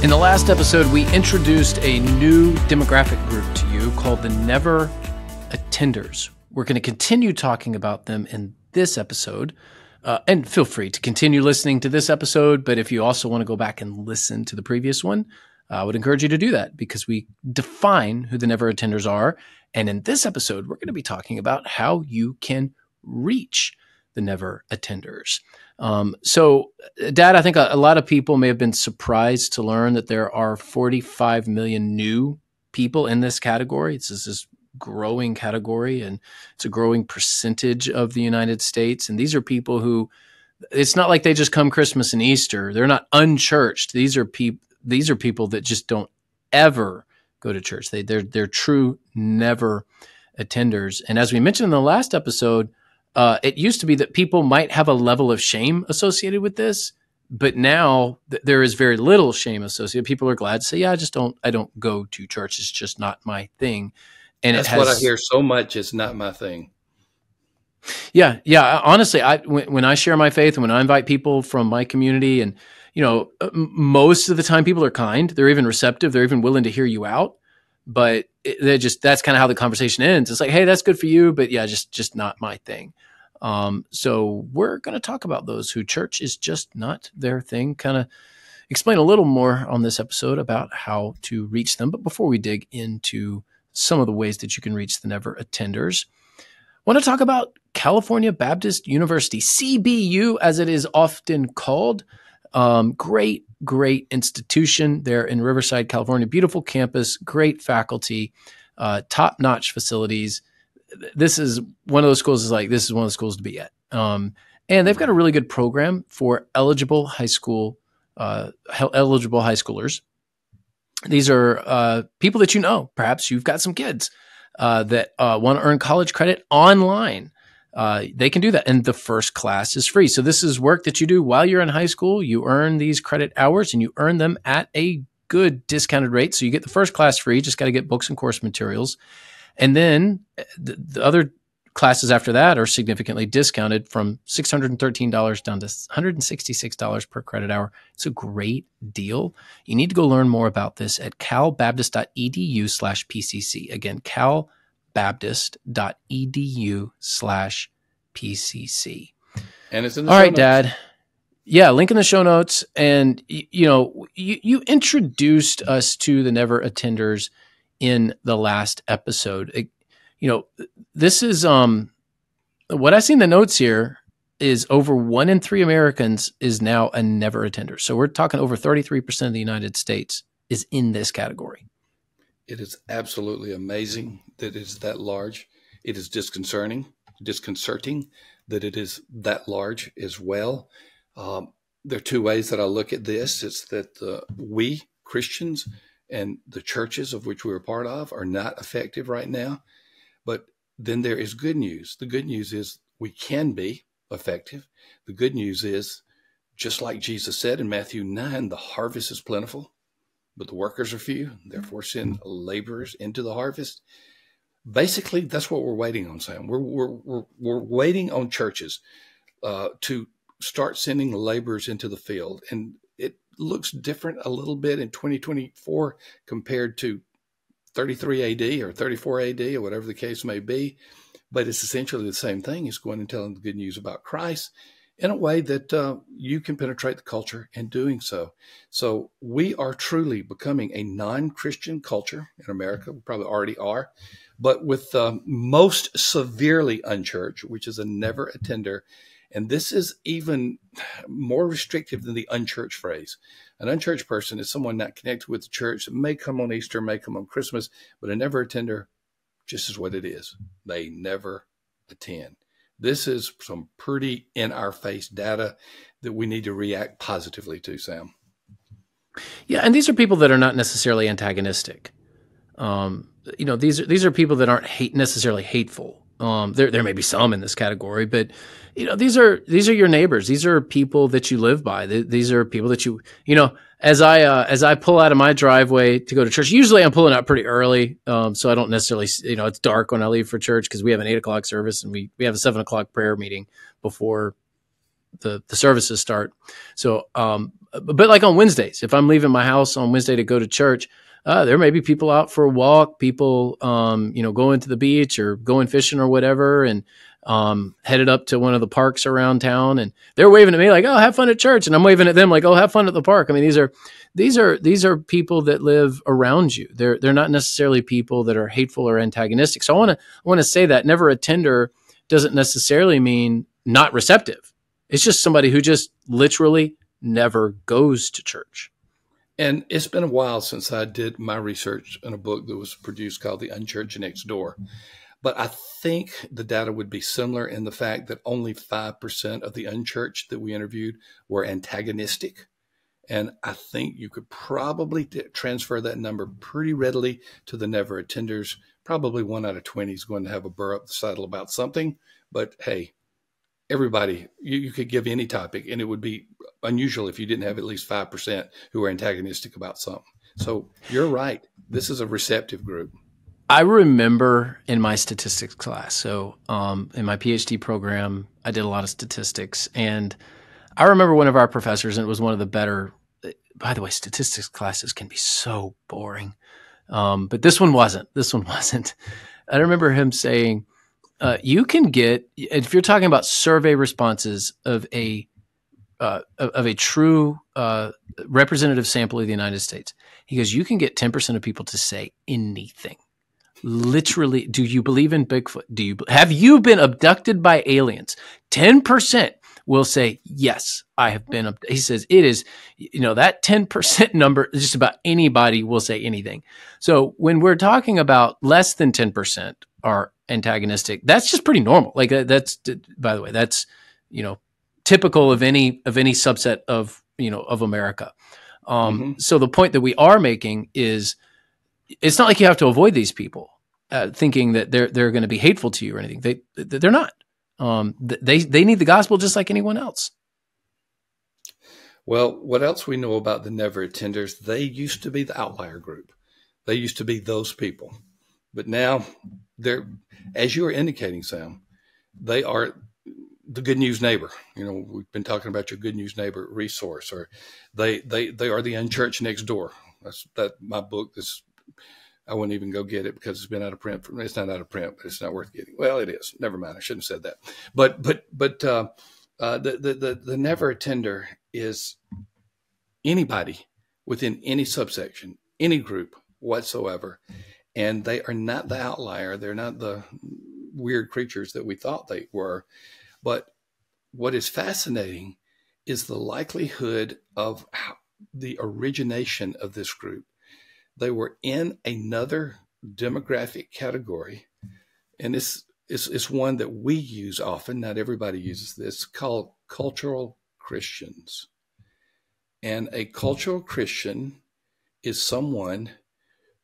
In the last episode, we introduced a new demographic group to you called the Never Attenders. We're going to continue talking about them in this episode. And feel free to continue listening to this episode. But if you also want to go back and listen to the previous one, I would encourage you to do that because we define who the Never Attenders are. And in this episode, we're going to be talking about how you can reach the Never Attenders. So, Dad, I think a lot of people may have been surprised to learn that there are 45 million new people in this category. It's this growing category, and it's a growing percentage of the United States. And these are people who, it's not like they just come Christmas and Easter. They're not unchurched. These are people that just don't ever go to church. They're true never attenders. And as we mentioned in the last episode, it used to be that people might have a level of shame associated with this, but now there is very little shame associated. People are glad to say, yeah, I don't go to church. It's just not my thing. And that's what I hear so much. It's not my thing. Yeah. Honestly, when I share my faith and when I invite people from my community, and most of the time people are kind. They're even receptive. They're even willing to hear you out. But that's kind of how the conversation ends. It's like, hey, that's good for you, but yeah, just not my thing. So we're going to talk about those who church is just not their thing. Kind of explain a little more on this episode about how to reach them. But before we dig into some of the ways that you can reach the Never Attenders, I want to talk about California Baptist University, CBU, as it is often called. Great institution there in Riverside, California. Beautiful campus, great faculty, top-notch facilities. This is one of those schools this is one of the schools to be at. And they've got a really good program for eligible high schoolers. These are people that you know. Perhaps you've got some kids that want to earn college credit online. They can do that. And the first class is free. So this is work that you do while you're in high school. You earn these credit hours and you earn them at a good discounted rate. So you get the first class free, just got to get books and course materials. And then the other classes after that are significantly discounted from $613 down to $166 per credit hour. It's a great deal. You need to go learn more about this at calbaptist.edu/PCC. Again, calbaptist.edu/PCC. And it's in the All show right, notes. Dad. Yeah, link in the show notes. And, you introduced us to the Never Attenders in the last episode. This is what I see in the notes here is over 1 in 3 Americans is now a Never Attender. So we're talking over 33% of the United States is in this category. It is absolutely amazing that it is that large. It is disconcerting that it is that large as well. There are two ways that I look at this. It's that we Christians and the churches of which we're a part of are not effective right now. But then there is good news. The good news is we can be effective. The good news is, just like Jesus said in Matthew 9, the harvest is plentiful, but the workers are few. Therefore, send laborers into the harvest. Basically, that's what we're waiting on, Sam. We're waiting on churches to start sending laborers into the field. And it looks different a little bit in 2024 compared to 33 AD or 34 AD or whatever the case may be. But it's essentially the same thing. It's going and telling the good news about Christ in a way that you can penetrate the culture in doing so. So we are truly becoming a non-Christian culture in America. We probably already are. But with most severely unchurched, which is a never attender. And this is even more restrictive than the unchurched phrase. An unchurched person is someone not connected with the church that may come on Easter, may come on Christmas, but a never attender just is what it is. They never attend. This is some pretty in-our-face data that we need to react positively to, Sam. Yeah, and these are people that are not necessarily antagonistic. These are people that aren't necessarily hateful. There may be some in this category, but these are your neighbors. These are people that you live by. These are people that as I pull out of my driveway to go to church. Usually, I'm pulling out pretty early, so I don't necessarily it's dark when I leave for church because we have an 8 o'clock service and we have a 7 o'clock prayer meeting before the services start. So, but like on Wednesdays, if I'm leaving my house on Wednesday to go to church, there may be people out for a walk, people, going to the beach or going fishing or whatever, and headed up to one of the parks around town, and they're waving at me like, "Oh, have fun at church," and I'm waving at them like, "Oh, have fun at the park." I mean, these are people that live around you. They're not necessarily people that are hateful or antagonistic. So I want to say that never attender doesn't necessarily mean not receptive. It's just somebody who just literally never goes to church. And it's been a while since I did my research in a book that was produced called The Unchurched Next Door. But I think the data would be similar in the fact that only 5% of the unchurched that we interviewed were antagonistic. And I think you could probably transfer that number pretty readily to the never attenders. Probably 1 out of 20 is going to have a burr up the saddle about something. But hey, everybody, you could give any topic, and it would be unusual if you didn't have at least 5% who are antagonistic about something. So you're right. This is a receptive group. I remember in my statistics class, so in my PhD program, I did a lot of statistics, and I remember one of our professors, and it was one of the better. By the way, statistics classes can be so boring, but this one wasn't. This one wasn't. I remember him saying, "You can get, if you're talking about survey responses of a true representative sample of the United States," he goes, "You can get 10% of people to say anything." Literally, do you believe in Bigfoot? Have you been abducted by aliens? 10% will say, yes, I have been abducted. He says it is, that 10% number, just about anybody will say anything. So when we're talking about less than 10% are antagonistic, that's just pretty normal. Like that's, by the way, that's, typical of any subset of, of America. So the point that we are making is, it's not like you have to avoid these people thinking that they're going to be hateful to you or anything. They're not. They need the gospel just like anyone else. Well, what else we know about the never attenders? They used to be the outlier group. They used to be those people, but now they're, as you are indicating, Sam, they are the good news neighbor. We've been talking about your good news neighbor resource, or they are the unchurched next door. That's my book. I wouldn't even go get it because it's been out of print. It's not out of print, but it's not worth getting. Well, it is. Never mind. I shouldn't have said that. But the never attender is anybody within any subsection, any group whatsoever, and they are not the outlier. They're not the weird creatures that we thought they were. But what is fascinating is the likelihood of the origination of this group. They were in another demographic category, and this is one that we use often. Not everybody uses this, called cultural Christians. And a cultural Christian is someone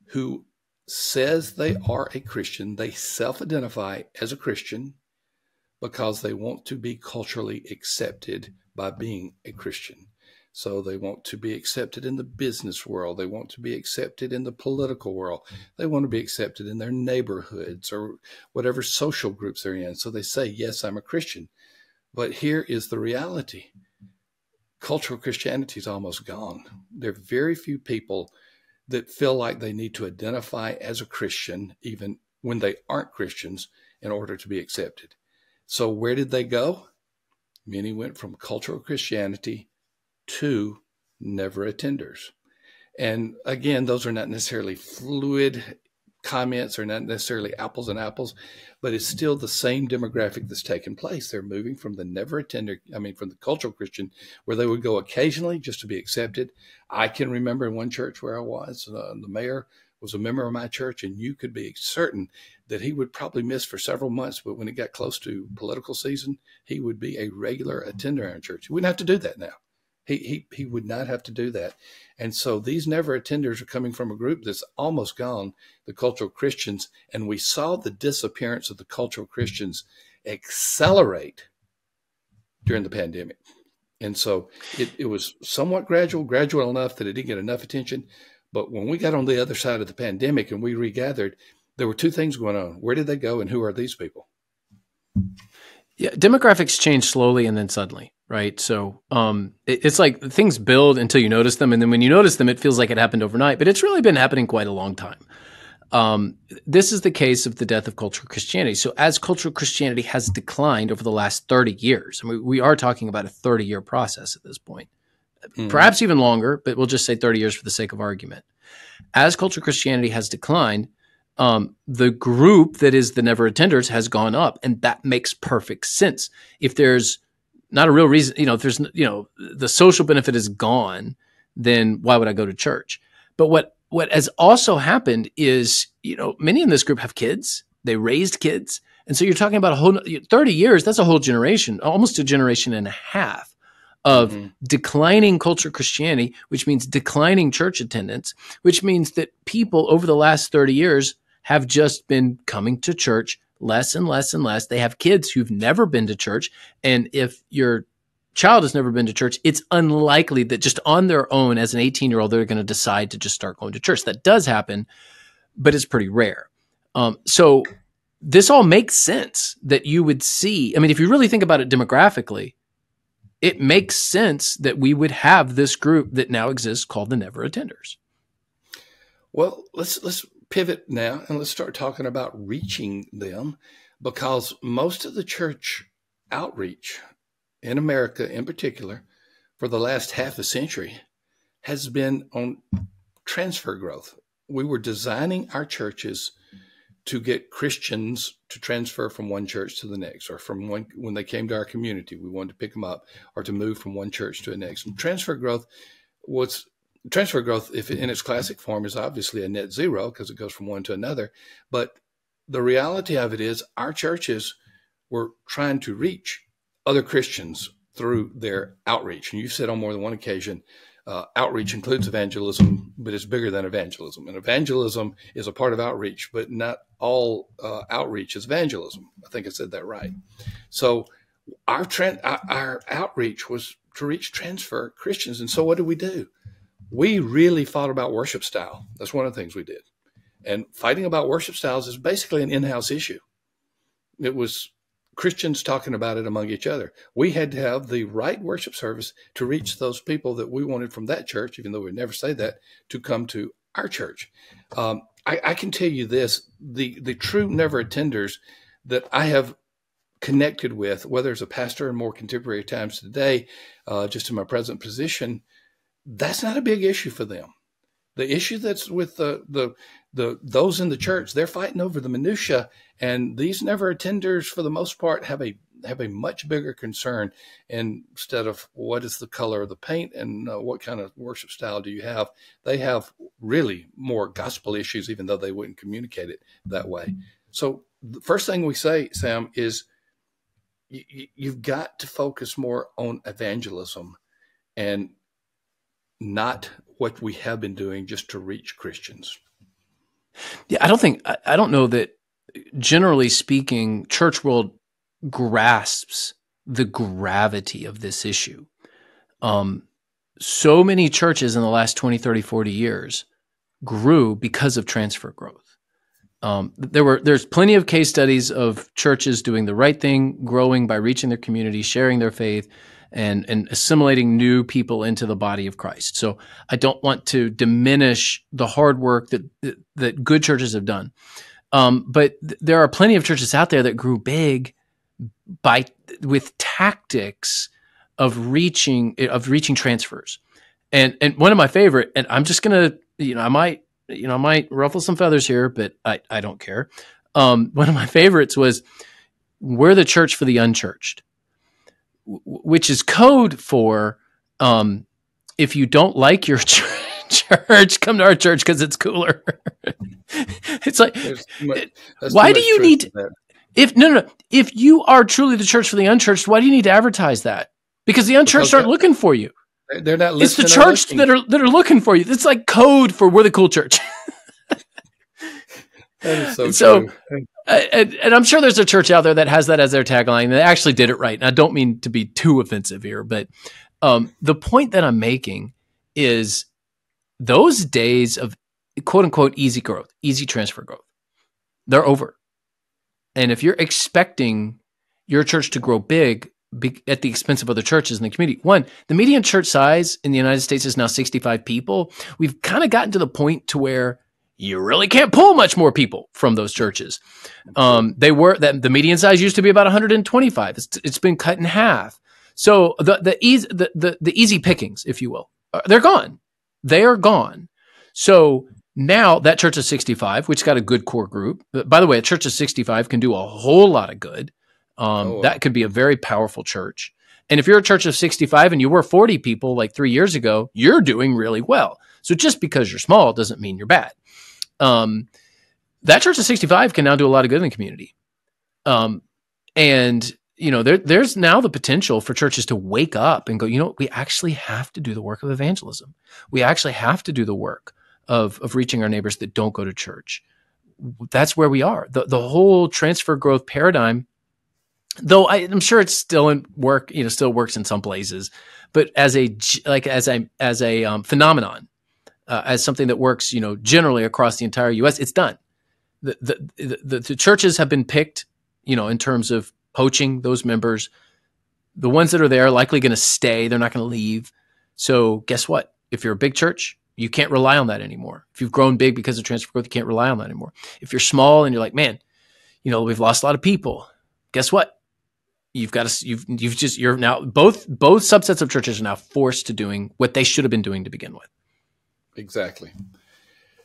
who says they are a Christian. They self-identify as a Christian because they want to be culturally accepted by being a Christian. So they want to be accepted in the business world. They want to be accepted in the political world. They want to be accepted in their neighborhoods or whatever social groups they're in. So they say, yes, I'm a Christian. But here is the reality. Cultural Christianity is almost gone. There are very few people that feel like they need to identify as a Christian, even when they aren't Christians, in order to be accepted. So where did they go? Many went from cultural Christianity to never attenders. And again, those are not necessarily fluid comments, or not necessarily apples and apples, but it's still the same demographic that's taken place. They're moving from the never attender, from the cultural Christian, where they would go occasionally just to be accepted. I can remember in one church where I was, the mayor was a member of my church, and you could be certain that he would probably miss for several months, but when it got close to political season, he would be a regular attender in our church. He wouldn't have to do that now. He would not have to do that. And so these never attenders are coming from a group that's almost gone, the cultural Christians. And we saw the disappearance of the cultural Christians accelerate during the pandemic. And so it was somewhat gradual enough that it didn't get enough attention. But when we got on the other side of the pandemic and we regathered, there were two things going on. Where did they go, and who are these people? Yeah, demographics change slowly and then suddenly, right? So it's like things build until you notice them, and then when you notice them, it feels like it happened overnight, but it's really been happening quite a long time. This is the case of the death of cultural Christianity. So as cultural Christianity has declined over the last 30 years, I mean, we are talking about a 30-year process at this point, perhaps even longer, but we'll just say 30 years for the sake of argument. As cultural Christianity has declined, the group that is the never attenders has gone up, and that makes perfect sense. If there's not a real reason, if there's, the social benefit is gone, then why would I go to church? But what has also happened is, many in this group have kids. They raised kids. And so you're talking about a whole 30 years. That's a whole generation, almost a generation and a half of declining culture Christianity, which means declining church attendance, which means that people over the last 30 years have just been coming to church less and less and less. They have kids who've never been to church. And if your child has never been to church, it's unlikely that just on their own as an 18-year-old, they're going to decide to just start going to church. That does happen, but it's pretty rare. So this all makes sense that you would see. I mean, if you really think about it demographically, it makes sense that we would have this group that now exists called the never attenders. Well, let's pivot now and let's start talking about reaching them, because most of the church outreach in America in particular for the last half a century has been on transfer growth. We were designing our churches to get Christians to transfer from one church to the next, or from one, when they came to our community, we wanted to pick them up, or to move from one church to the next. And transfer growth, if in its classic form, is obviously a net zero because it goes from one to another. But the reality of it is our churches were trying to reach other Christians through their outreach. And you've said on more than one occasion, outreach includes evangelism, but it's bigger than evangelism. And evangelism is a part of outreach, but not all outreach is evangelism. I think I said that right. So our outreach was to reach transfer Christians. And so what did we do? We really fought about worship style. That's one of the things we did. And fighting about worship styles is basically an in-house issue. It was Christians talking about it among each other. We had to have the right worship service to reach those people that we wanted from that church, even though we never say that, to come to our church. I can tell you this, the true never attenders that I have connected with, whether as a pastor in more contemporary times today, just in my present position, that's not a big issue for them. The issue that's with those in the church, they're fighting over the minutia, and these never attenders, for the most part, have a much bigger concern. Instead of what is the color of the paint and what kind of worship style do you have, they have really more gospel issues, even though they wouldn't communicate it that way. So the first thing we say, Sam, is you've got to focus more on evangelism and not what we have been doing just to reach Christians. Yeah, I don't know that, generally speaking, church world grasps the gravity of this issue. So many churches in the last 20, 30, 40 years grew because of transfer growth. There's plenty of case studies of churches doing the right thing, growing by reaching their community, sharing their faith, and assimilating new people into the body of Christ. So I don't want to diminish the hard work that good churches have done. But there are plenty of churches out there that grew big with tactics of reaching transfers. And one of my favorite, and I'm just gonna, I might ruffle some feathers here, but I don't care. One of my favorites was, we're the church for the unchurched, which is code for, if you don't like your church, come to our church because it's cooler. It's like, why do you need to, if you are truly the church for the unchurched, why do you need to advertise that? Because the unchurched aren't looking for you. They're not listening. It's the church that are looking for you. It's like code for we're the cool church. That is so true. And I'm sure there's a church out there that has that as their tagline. And they actually did it right. And I don't mean to be too offensive here, but the point that I'm making is those days of quote unquote easy growth, easy transfer growth, they're over. And if you're expecting your church to grow big at the expense of other churches in the community. One, the median church size in the United States is now 65 people. We've kind of gotten to the point to where you really can't pull much more people from those churches. The median size used to be about 125. It's been cut in half. So the easy pickings, if you will, they're gone. They are gone. So now that church of 65, which got a good core group, by the way, a church of 65 can do a whole lot of good. That could be a very powerful church. And if you're a church of 65 and you were 40 people like 3 years ago, you're doing really well. So just because you're small doesn't mean you're bad. That church of 65 can now do a lot of good in the community. And there's now the potential for churches to wake up and go, we actually have to do the work of evangelism. We actually have to do the work of reaching our neighbors that don't go to church. That's where we are. The whole transfer growth paradigm, though I'm sure it's still in work, still works in some places, but as a phenomenon, as something that works, generally across the entire U.S., it's done. The churches have been picked, in terms of poaching those members. The ones that are there are likely going to stay. They're not going to leave. So guess what? If you're a big church, you can't rely on that anymore. If you've grown big because of transfer growth, you can't rely on that anymore. If you're small and you're like, man, we've lost a lot of people. Guess what? You're now both subsets of churches are now forced to doing what they should have been doing to begin with. Exactly.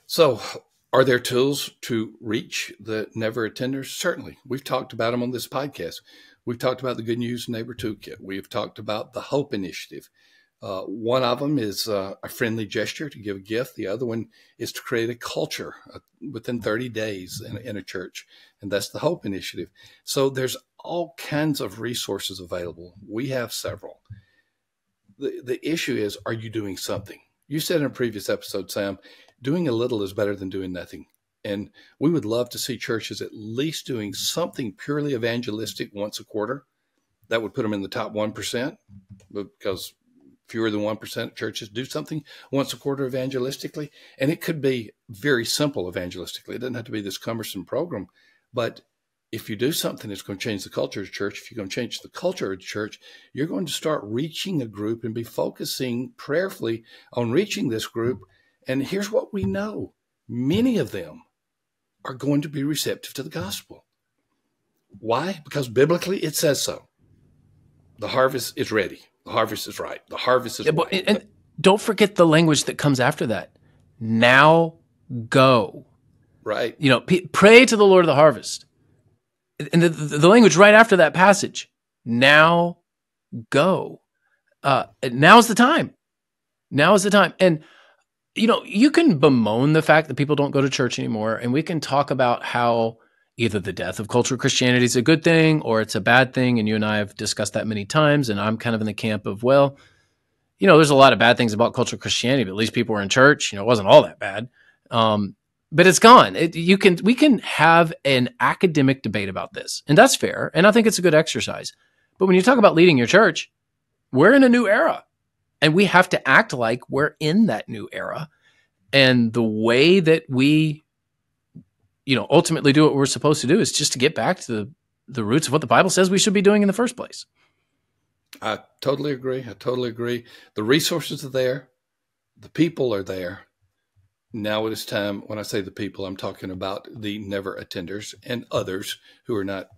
So are there tools to reach the never attenders? Certainly. We've talked about them on this podcast. We've talked about the Good News Neighbor Toolkit. We've talked about the Hope Initiative. One of them is a friendly gesture to give a gift. The other one is to create a culture within 30 days in a church. And that's the Hope Initiative. So there's all kinds of resources available. We have several. The issue is, are you doing something? You said in a previous episode, Sam, doing a little is better than doing nothing. And we would love to see churches at least doing something purely evangelistic once a quarter. That would put them in the top 1%, because fewer than 1% of churches do something once a quarter evangelistically. And it could be very simple evangelistically. It doesn't have to be this cumbersome program. But if you do something that's going to change the culture of the church, if you're going to change the culture of the church, you're going to start reaching a group and be focusing prayerfully on reaching this group. And here's what we know. Many of them are going to be receptive to the gospel. Why? Because biblically it says so. The harvest is ready. The harvest is ripe. The harvest is ripe. And don't forget the language that comes after that. Now go. Right. Pray to the Lord of the harvest. And the language right after that passage, now go. Now's the time. Now is the time. And, you can bemoan the fact that people don't go to church anymore. And we can talk about how either the death of cultural Christianity is a good thing or it's a bad thing. And you and I have discussed that many times. And I'm kind of in the camp of, there's a lot of bad things about cultural Christianity, but at least people were in church. It wasn't all that bad. But it's gone. We can have an academic debate about this, and that's fair. And I think it's a good exercise. But when you talk about leading your church, we're in a new era, and we have to act like we're in that new era. And the way that we, ultimately do what we're supposed to do is just to get back to the roots of what the Bible says we should be doing in the first place. I totally agree. The resources are there. The people are there. Now it is time. When I say the people, I'm talking about the never attenders and others who are not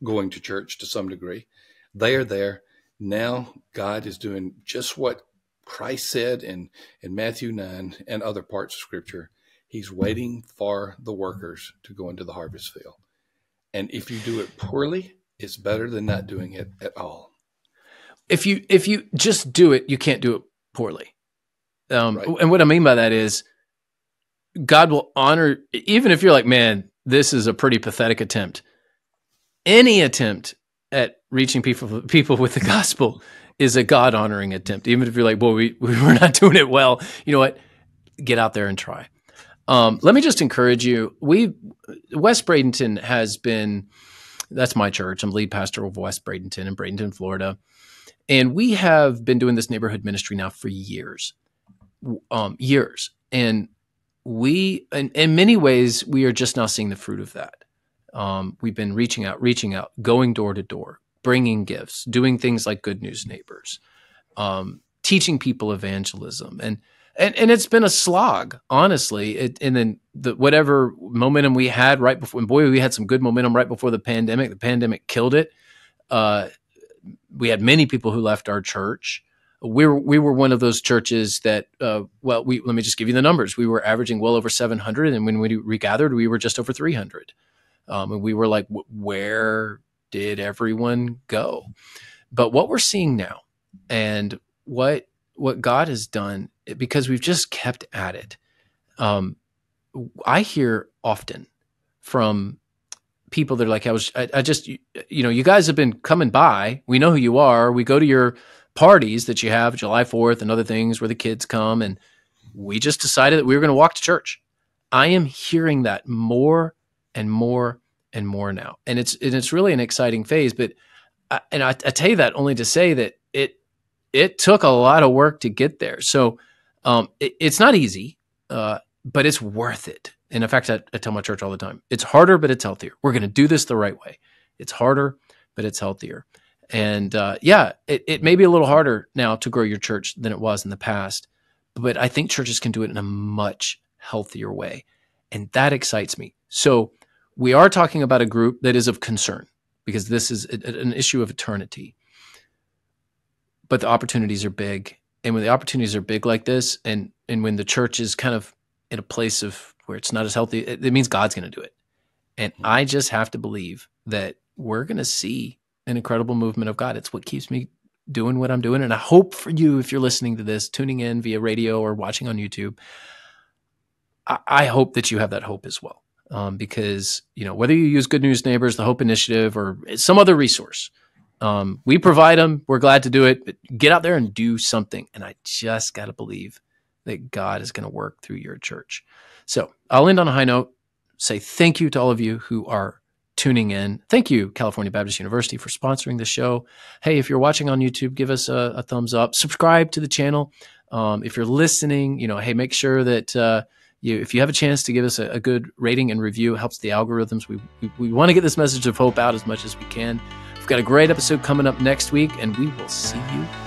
going to church to some degree. They are there. Now God is doing just what Christ said in Matthew 9 and other parts of Scripture. He's waiting for the workers to go into the harvest field. And if you do it poorly, it's better than not doing it at all. If you just do it, you can't do it poorly. Right. And what I mean by that is, God will honor, even if you're like, man, this is a pretty pathetic attempt. Any attempt at reaching people with the gospel is a God-honoring attempt. Even if you're like, boy, we're not doing it well. You know what? Get out there and try. Let me just encourage you. West Bradenton has been, that's my church. I'm lead pastor of West Bradenton in Bradenton, Florida. And we have been doing this neighborhood ministry now for years. And we, in many ways, we are just now seeing the fruit of that. We've been reaching out, going door to door, bringing gifts, doing things like Good News Neighbors, teaching people evangelism, and it's been a slog, honestly. And then whatever momentum we had right before, and boy, we had some good momentum right before the pandemic. The pandemic killed it. We had many people who left our church. We were one of those churches that, let me just give you the numbers. We were averaging well over 700, and when we regathered, we were just over 300. And we were like, where did everyone go? But what we're seeing now, and what God has done, because we've just kept at it. I hear often from people that are like, I just, you guys have been coming by. We know who you are. We go to your parties that you have, July 4th and other things where the kids come, and we just decided that we were going to walk to church. I am hearing that more and more and more now. And it's really an exciting phase. But I tell you that only to say that it took a lot of work to get there. So it's not easy, but it's worth it. And in fact, I tell my church all the time, it's harder, but it's healthier. We're going to do this the right way. It's harder, but it's healthier. And it may be a little harder now to grow your church than it was in the past, but I think churches can do it in a much healthier way. And that excites me. So we are talking about a group that is of concern, because this is an issue of eternity. But the opportunities are big. And when the opportunities are big like this, and when the church is kind of in a place of where it's not as healthy, it means God's going to do it. And I just have to believe that we're going to see an incredible movement of God. It's what keeps me doing what I'm doing. And I hope for you, if you're listening to this, tuning in via radio or watching on YouTube, I hope that you have that hope as well. Because, whether you use Good News Neighbors, the Hope Initiative, or some other resource, we provide them. We're glad to do it, but get out there and do something. And I just got to believe that God is going to work through your church. So I'll end on a high note, say thank you to all of you who are tuning in. Thank you, California Baptist University, for sponsoring the show. Hey, if you're watching on YouTube, give us a thumbs up, subscribe to the channel. If you're listening, hey, make sure that, if you have a chance to give us a good rating and review, it helps the algorithms. We want to get this message of hope out as much as we can. We've got a great episode coming up next week, and we will see you